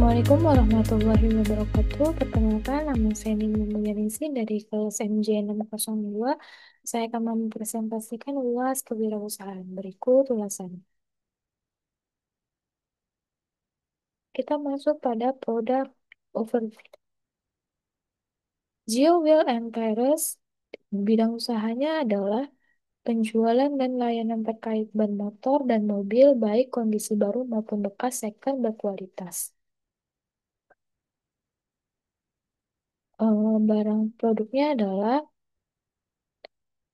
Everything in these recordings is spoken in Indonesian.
Assalamualaikum warahmatullahi wabarakatuh. Perkenalkan, nama saya Nini Mulyaningsih dari kelas MJ 602. Saya akan mempresentasikan UAS kewirausahaan. Berikut ulasan. Kita masuk pada product overview. Geo Wheel and Tires, bidang usahanya adalah penjualan dan layanan terkait ban motor dan mobil, baik kondisi baru maupun bekas second berkualitas. Barang produknya adalah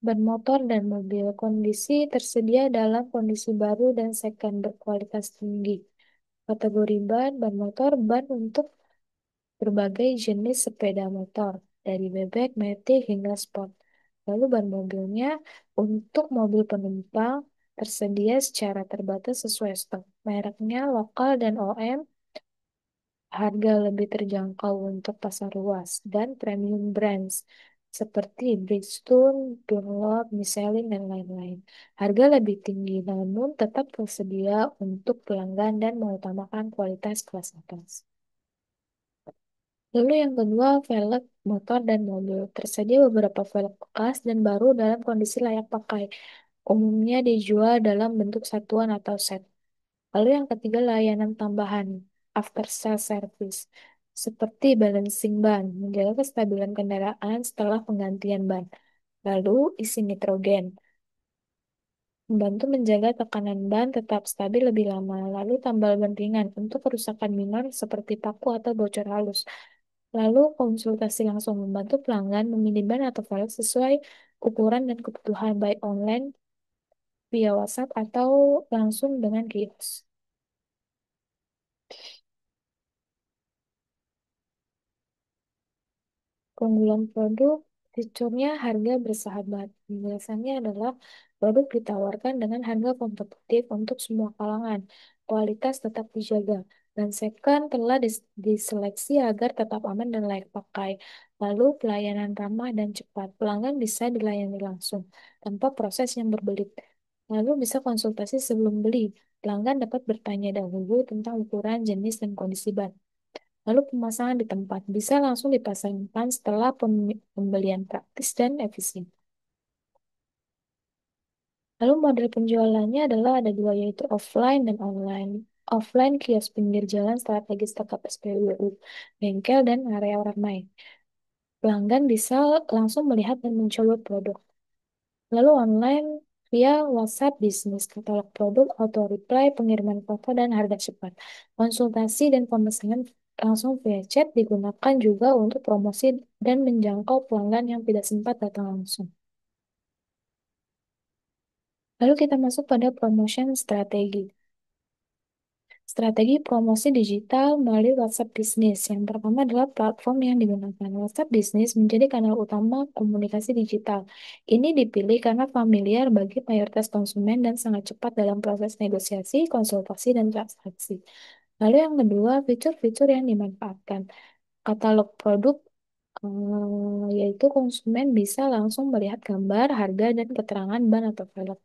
ban motor dan mobil. Kondisi tersedia dalam kondisi baru dan second berkualitas tinggi. Kategori ban, ban motor, ban untuk berbagai jenis sepeda motor, dari bebek, matic, hingga sport. Lalu ban mobilnya untuk mobil penumpang tersedia secara terbatas sesuai stok. Mereknya lokal dan OM, harga lebih terjangkau untuk pasar luas, dan premium brands seperti Bridgestone, Dunlop, Michelin, dan lain-lain. Harga lebih tinggi, namun tetap tersedia untuk pelanggan dan mengutamakan kualitas kelas atas. Lalu yang kedua, velg motor dan mobil. Tersedia beberapa velg bekas dan baru dalam kondisi layak pakai. Umumnya dijual dalam bentuk satuan atau set. Lalu yang ketiga, layanan tambahan, after sales service, seperti balancing ban, menjaga kestabilan kendaraan setelah penggantian ban. Lalu isi nitrogen, membantu menjaga tekanan ban tetap stabil lebih lama. Lalu tambal ban ringan untuk kerusakan minor seperti paku atau bocor halus. Lalu konsultasi langsung, membantu pelanggan memilih ban atau velg sesuai ukuran dan kebutuhan, baik online, via WhatsApp, atau langsung dengan kios. Keunggulan produk, fiturnya harga bersahabat. Penjelasannya adalah produk ditawarkan dengan harga kompetitif untuk semua kalangan. Kualitas tetap dijaga. Dan second telah diseleksi agar tetap aman dan layak pakai. Lalu pelayanan ramah dan cepat. Pelanggan bisa dilayani langsung tanpa proses yang berbelit. Lalu bisa konsultasi sebelum beli. Pelanggan dapat bertanya dahulu tentang ukuran, jenis, dan kondisi ban. Lalu pemasangan di tempat bisa langsung dipasangkan setelah pembelian praktis dan efisien. Lalu model penjualannya adalah ada dua, yaitu offline dan online. Offline, kios pinggir jalan strategis dekat SPBU, bengkel, dan area ramai. Pelanggan bisa langsung melihat dan mencoba produk. Lalu online, via WhatsApp bisnis, katalog produk, auto reply, pengiriman foto, dan harga cepat. Konsultasi dan pemesanan langsung via chat digunakan juga untuk promosi dan menjangkau pelanggan yang tidak sempat datang langsung. Lalu kita masuk pada promotion strategi. Strategi promosi digital melalui WhatsApp Business. Yang pertama adalah platform yang digunakan. WhatsApp Business menjadi kanal utama komunikasi digital. Ini dipilih karena familiar bagi mayoritas konsumen dan sangat cepat dalam proses negosiasi, konsultasi, dan transaksi. Lalu yang kedua, fitur-fitur yang dimanfaatkan. Katalog produk, yaitu konsumen bisa langsung melihat gambar, harga, dan keterangan ban atau velg.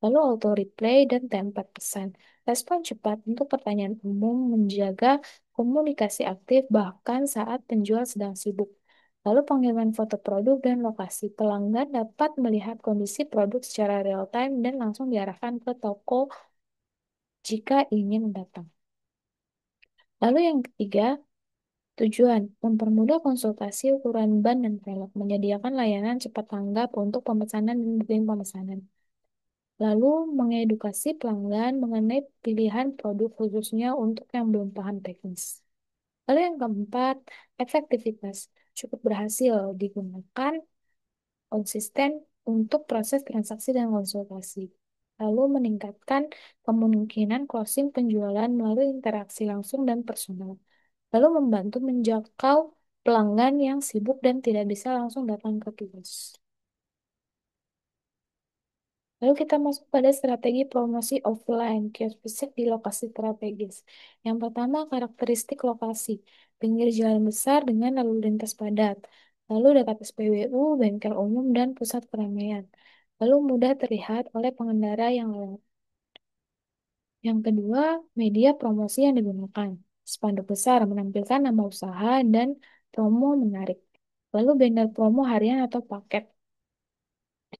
Lalu auto replay dan template pesan. Respon cepat untuk pertanyaan umum, menjaga komunikasi aktif bahkan saat penjual sedang sibuk. Lalu pengiriman foto produk dan lokasi. Pelanggan dapat melihat kondisi produk secara real time dan langsung diarahkan ke toko jika ingin datang. Lalu yang ketiga, tujuan mempermudah konsultasi ukuran ban dan velg, menyediakan layanan cepat tanggap untuk pemesanan dan booking pemesanan. Lalu mengedukasi pelanggan mengenai pilihan produk khususnya untuk yang belum paham teknis. Lalu yang keempat, efektivitas. Cukup berhasil digunakan konsisten untuk proses transaksi dan konsultasi. Lalu meningkatkan kemungkinan closing penjualan melalui interaksi langsung dan personal. Lalu membantu menjangkau pelanggan yang sibuk dan tidak bisa langsung datang ke kios. Lalu kita masuk pada strategi promosi offline, kios fisik di lokasi strategis. Yang pertama, karakteristik lokasi. Pinggir jalan besar dengan lalu lintas padat. Lalu dekat SPBU, bengkel umum, dan pusat keramaian. Lalu mudah terlihat oleh pengendara yang lewat. Yang kedua, media promosi yang digunakan. Spanduk besar menampilkan nama usaha dan promo menarik. Lalu banner promo harian atau paket.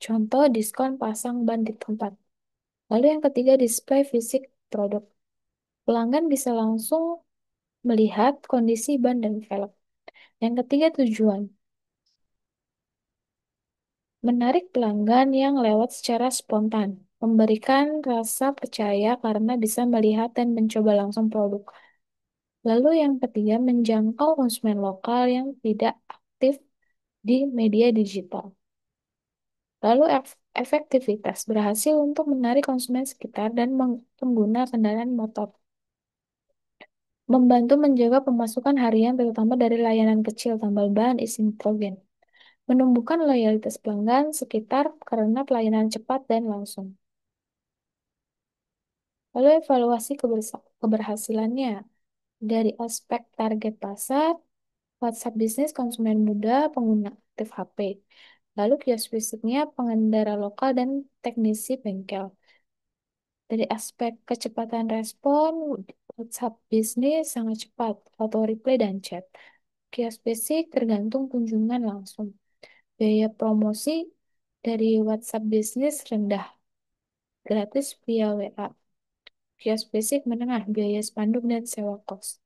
Contoh diskon pasang ban di tempat. Lalu yang ketiga display fisik produk. Pelanggan bisa langsung melihat kondisi ban dan velg. Yang ketiga tujuan. Menarik pelanggan yang lewat secara spontan. Memberikan rasa percaya karena bisa melihat dan mencoba langsung produk. Lalu yang ketiga, menjangkau konsumen lokal yang tidak aktif di media digital. Lalu efektivitas berhasil untuk menarik konsumen sekitar dan pengguna kendaraan motor. Membantu menjaga pemasukan harian terutama dari layanan kecil tambal ban isi nitrogen. Menumbuhkan loyalitas pelanggan sekitar karena pelayanan cepat dan langsung. Lalu evaluasi keberhasilannya dari aspek target pasar, WhatsApp bisnis konsumen muda, pengguna aktif HP. Lalu kios fisiknya pengendara lokal dan teknisi bengkel. Dari aspek kecepatan respon, WhatsApp bisnis sangat cepat, auto reply dan chat. Kios fisik tergantung kunjungan langsung. Biaya promosi dari WhatsApp bisnis rendah, gratis via WA. Kios fisik menengah, biaya spanduk dan sewa kos.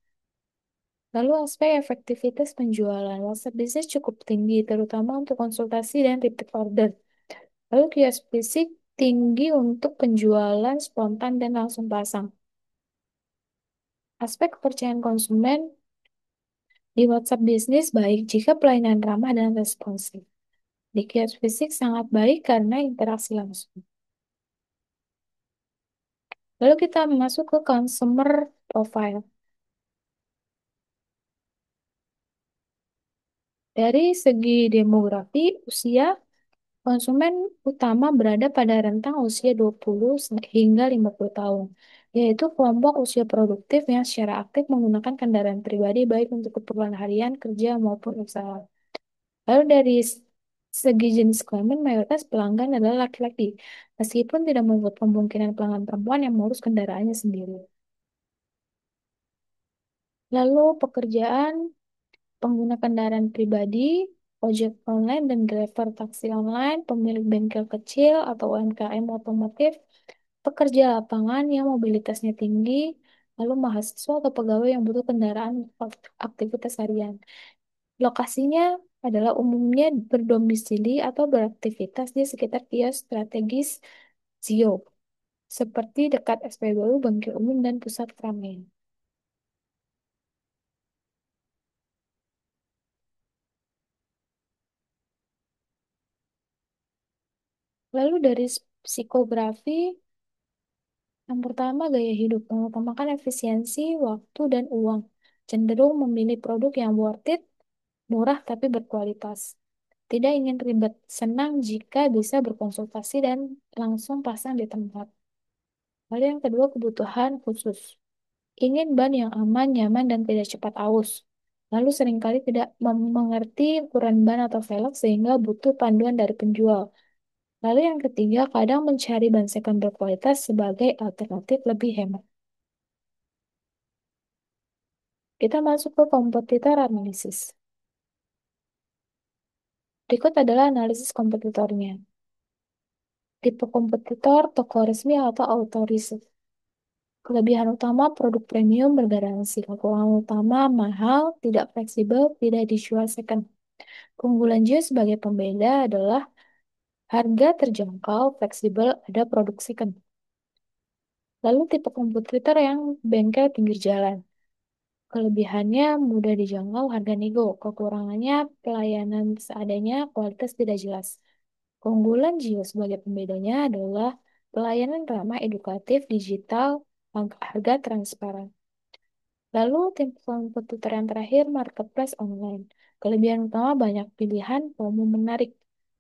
Lalu aspek efektivitas penjualan. WhatsApp bisnis cukup tinggi, terutama untuk konsultasi dan repeat order. Lalu kios fisik tinggi untuk penjualan spontan dan langsung pasang. Aspek kepercayaan konsumen di WhatsApp bisnis baik jika pelayanan ramah dan responsif. Di kios fisik sangat baik karena interaksi langsung. Lalu kita masuk ke consumer profile. Dari segi demografi, usia konsumen utama berada pada rentang usia 20 hingga 50 tahun, yaitu kelompok usia produktif yang secara aktif menggunakan kendaraan pribadi baik untuk keperluan harian, kerja, maupun usaha. Lalu dari segi jenis kelamin, mayoritas pelanggan adalah laki-laki, meskipun tidak membuat kemungkinan pelanggan perempuan yang mengurus kendaraannya sendiri. Lalu pekerjaan pengguna kendaraan pribadi, ojek online dan driver taksi online, pemilik bengkel kecil atau UMKM otomotif, pekerja lapangan yang mobilitasnya tinggi, lalu mahasiswa atau pegawai yang butuh kendaraan untuk aktivitas harian. Lokasinya adalah umumnya berdomisili atau beraktivitas di sekitar kios strategis ZIO, seperti dekat SPBU, bangkit umum, dan pusat keramaian. Lalu dari psikografi, yang pertama gaya hidup, mengutamakan efisiensi, waktu, dan uang. Cenderung memilih produk yang worth it, murah tapi berkualitas. Tidak ingin ribet, senang jika bisa berkonsultasi dan langsung pasang di tempat. Lalu yang kedua, kebutuhan khusus. Ingin ban yang aman, nyaman, dan tidak cepat aus. Lalu seringkali tidak mengerti ukuran ban atau velg sehingga butuh panduan dari penjual. Lalu yang ketiga, kadang mencari ban second berkualitas sebagai alternatif lebih hemat. Kita masuk ke kompetitor analisis. Berikut adalah analisis kompetitornya. Tipe kompetitor, toko resmi atau auto riset. Kelebihan utama produk premium bergaransi. Kekurangan utama mahal, tidak fleksibel, tidak dijual second. Keunggulan Jio sebagai pembeda adalah harga terjangkau, fleksibel, ada produk second. Lalu tipe kompetitor yang bengkel pinggir jalan. Kelebihannya mudah dijangkau, harga nego. Kekurangannya pelayanan seadanya, kualitas tidak jelas. Keunggulan Jio sebagai pembedanya adalah pelayanan ramah, edukatif, digital, harga transparan. Lalu tim kompetitor yang terakhir, marketplace online. Kelebihan utama banyak pilihan, promo menarik.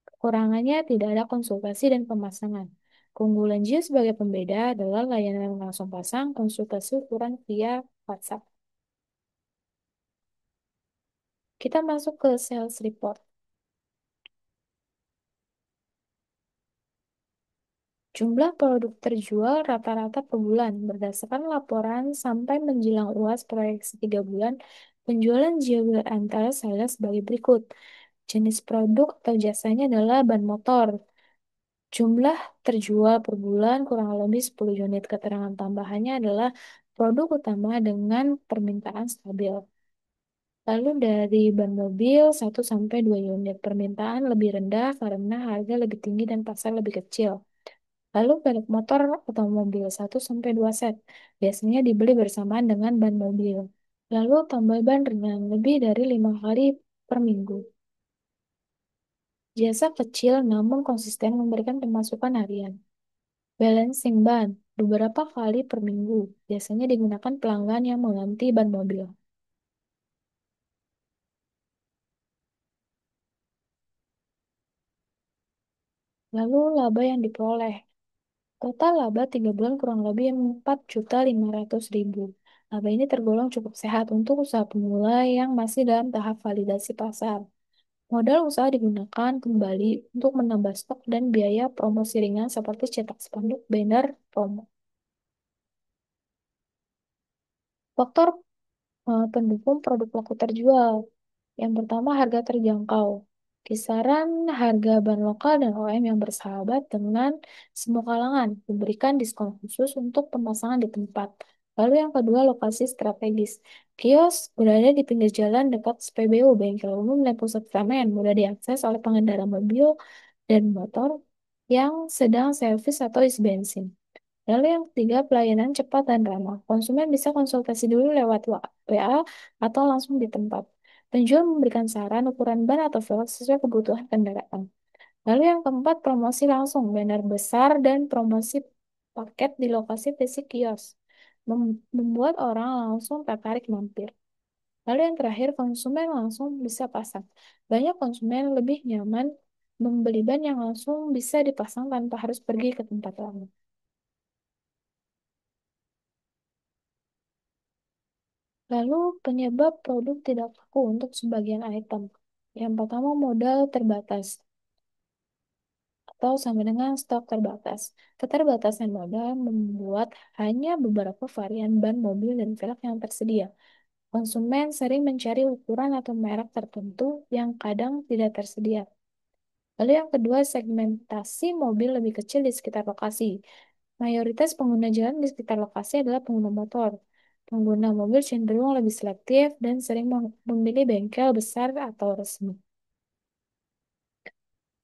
Kekurangannya tidak ada konsultasi dan pemasangan. Keunggulan Jio sebagai pembeda adalah layanan langsung pasang, konsultasi ukuran via WhatsApp. Kita masuk ke sales report. Jumlah produk terjual rata-rata per bulan. Berdasarkan laporan sampai menjelang UAS proyeksi 3 bulan, penjualan Jewel Antares adalah sebagai berikut. Jenis produk atau jasanya adalah ban motor. Jumlah terjual per bulan kurang lebih 10 unit. Keterangan tambahannya adalah produk utama dengan permintaan stabil. Lalu dari ban mobil 1 sampai 2 unit. Permintaan lebih rendah karena harga lebih tinggi dan pasar lebih kecil. Lalu velg motor otomobil 1 sampai 2 set. Biasanya dibeli bersamaan dengan ban mobil. Lalu tambal ban ringan lebih dari 5 kali per minggu. Jasa kecil namun konsisten memberikan pemasukan harian. Balancing ban beberapa kali per minggu. Biasanya digunakan pelanggan yang mengganti ban mobil. Lalu laba yang diperoleh. Total laba 3 bulan kurang lebih 4.500.000. Laba ini tergolong cukup sehat untuk usaha pemula yang masih dalam tahap validasi pasar. Modal usaha digunakan kembali untuk menambah stok dan biaya promosi ringan seperti cetak spanduk, banner, promo. Faktor pendukung produk laku terjual. Yang pertama, harga terjangkau. Kisaran harga ban lokal dan OEM yang bersahabat dengan semua kalangan, memberikan diskon khusus untuk pemasangan di tempat. Lalu yang kedua, lokasi strategis. Kios berada di pinggir jalan dekat SPBU, bengkel umum, dan pusat keramaian, mudah diakses oleh pengendara mobil dan motor yang sedang servis atau isi bensin. Lalu yang ketiga, pelayanan cepat dan ramah. Konsumen bisa konsultasi dulu lewat WA atau langsung di tempat. Penjual memberikan saran ukuran ban atau velg sesuai kebutuhan kendaraan. Lalu yang keempat, promosi langsung, banner besar dan promosi paket di lokasi fisik kios. Membuat orang langsung tertarik mampir. Lalu yang terakhir, konsumen langsung bisa pasang. Banyak konsumen lebih nyaman membeli ban yang langsung bisa dipasang tanpa harus pergi ke tempat lain. Lalu penyebab produk tidak laku untuk sebagian item. Yang pertama, modal terbatas atau sama dengan stok terbatas. Keterbatasan modal membuat hanya beberapa varian ban mobil dan velg yang tersedia. Konsumen sering mencari ukuran atau merek tertentu yang kadang tidak tersedia. Lalu yang kedua, segmentasi mobil lebih kecil di sekitar lokasi. Mayoritas pengguna jalan di sekitar lokasi adalah pengguna motor. Pengguna mobil cenderung lebih selektif dan sering memilih bengkel besar atau resmi.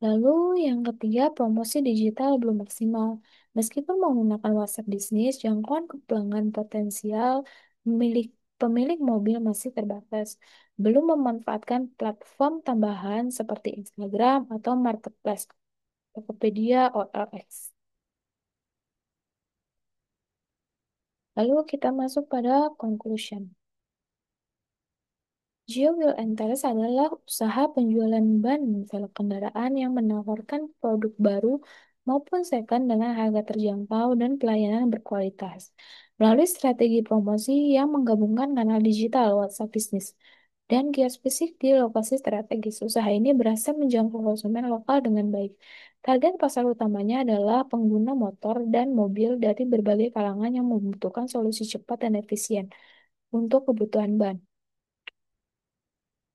Lalu yang ketiga, promosi digital belum maksimal. Meskipun menggunakan WhatsApp bisnis, jangkauan ke pelanggan potensial pemilik pemilik mobil masih terbatas. Belum memanfaatkan platform tambahan seperti Instagram atau Marketplace, Tokopedia, OLX. Lalu kita masuk pada conclusion. Geo Wheel and Tires adalah usaha penjualan ban velg kendaraan yang menawarkan produk baru maupun second dengan harga terjangkau dan pelayanan berkualitas. Melalui strategi promosi yang menggabungkan kanal digital, WhatsApp bisnis, dan kios fisik di lokasi strategis, usaha ini berhasil menjangkau konsumen lokal dengan baik. Target pasar utamanya adalah pengguna motor dan mobil dari berbagai kalangan yang membutuhkan solusi cepat dan efisien untuk kebutuhan ban.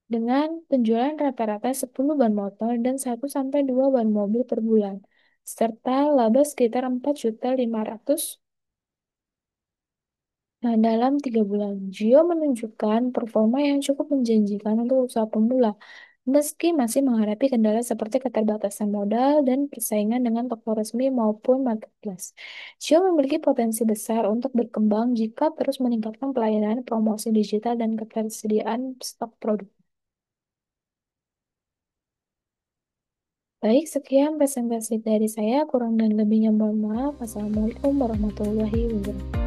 Dengan penjualan rata-rata 10 ban motor dan 1 sampai 2 ban mobil per bulan, serta laba sekitar 4.500.000 dalam 3 bulan. Gio menunjukkan performa yang cukup menjanjikan untuk usaha pemula, meski masih menghadapi kendala seperti keterbatasan modal dan persaingan dengan toko resmi maupun marketplace. Gio memiliki potensi besar untuk berkembang jika terus meningkatkan pelayanan, promosi digital, dan ketersediaan stok produk. Baik, sekian presentasi dari saya. Kurang dan lebihnya mohon maaf. Wassalamualaikum warahmatullahi wabarakatuh.